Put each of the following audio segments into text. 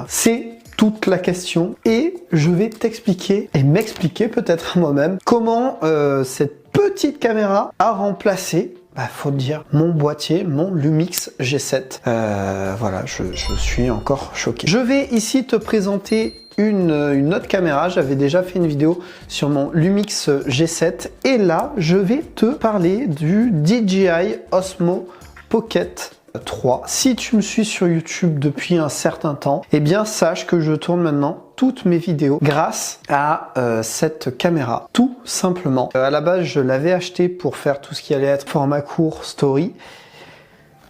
C'est toute la question et je vais t'expliquer et m'expliquer peut-être à moi-même comment cette petite caméra a remplacé, faut le dire, mon boîtier, mon Lumix G7. Voilà, je suis encore choqué. Je vais ici te présenter une autre caméra. J'avais déjà fait une vidéo sur mon Lumix G7 et là, je vais te parler du DJI Osmo Pocket 3. Si tu me suis sur YouTube depuis un certain temps, eh bien sache que je tourne maintenant toutes mes vidéos grâce à cette caméra, tout simplement. À la base, je l'avais acheté pour faire tout ce qui allait être format court, story.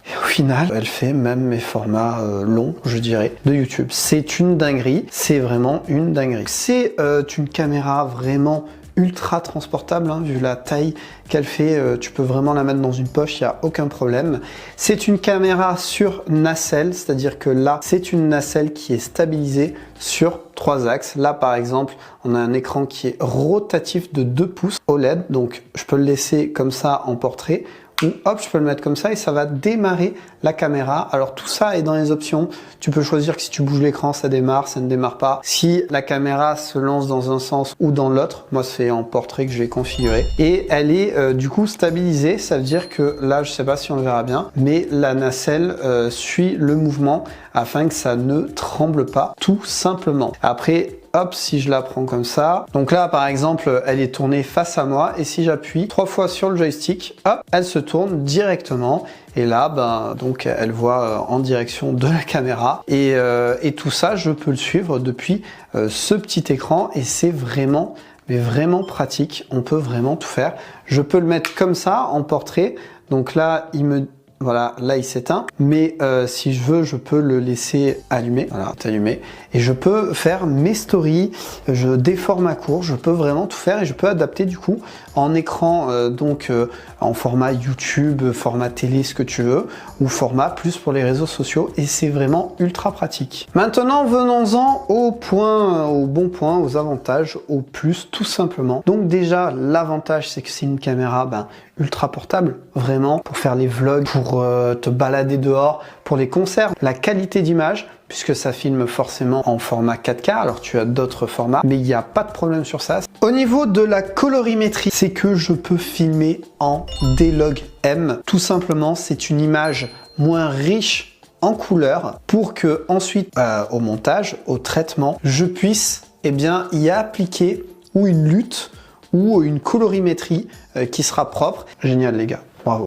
Et au final, elle fait même mes formats longs, je dirais, de YouTube. C'est une dinguerie, c'est vraiment une dinguerie. C'est une caméra vraiment ultra transportable, hein, vu la taille qu'elle fait, tu peux vraiment la mettre dans une poche, il n'y a aucun problème. C'est une caméra sur nacelle, c'est-à-dire que là, c'est une nacelle qui est stabilisée sur 3 axes. Là, par exemple, on a un écran qui est rotatif de 2 pouces OLED, donc je peux le laisser comme ça en portrait, ou hop, je peux le mettre comme ça et ça va démarrer la caméra. Alors tout ça est dans les options. Tu peux choisir que si tu bouges l'écran, ça démarre, ça ne démarre pas. Si la caméra se lance dans un sens ou dans l'autre, moi c'est en portrait que j'ai configuré. Et elle est du coup stabilisée, ça veut dire que là, je sais pas si on le verra bien, mais la nacelle suit le mouvement afin que ça ne tremble pas, tout simplement. Après, hop, si je la prends comme ça, donc là par exemple elle est tournée face à moi et si j'appuie 3 fois sur le joystick, hop, elle se tourne directement et là donc elle voit en direction de la caméra et tout ça je peux le suivre depuis ce petit écran et c'est vraiment pratique, on peut vraiment tout faire. Je peux le mettre comme ça en portrait, donc là voilà, là il s'éteint, mais si je veux, je peux le laisser allumer, voilà, allumé, et je peux faire mes stories, des formats courts, je peux vraiment tout faire et je peux adapter du coup en écran, en format YouTube, format télé, ce que tu veux, ou format plus pour les réseaux sociaux, et c'est vraiment ultra pratique. Maintenant, venons-en au bon point, aux avantages, au plus, tout simplement. Donc déjà, l'avantage, c'est que c'est une caméra ultra portable, vraiment, pour faire les vlogs, pour te balader dehors, pour les concerts. La qualité d'image, puisque ça filme forcément en format 4K, alors tu as d'autres formats, mais il n'y a pas de problème sur ça. Au niveau de la colorimétrie, c'est que je peux filmer en D-Log-M. Tout simplement, c'est une image moins riche en couleurs pour que ensuite, au montage, au traitement, je puisse y appliquer ou une lutte ou une colorimétrie qui sera propre. Génial les gars, bravo.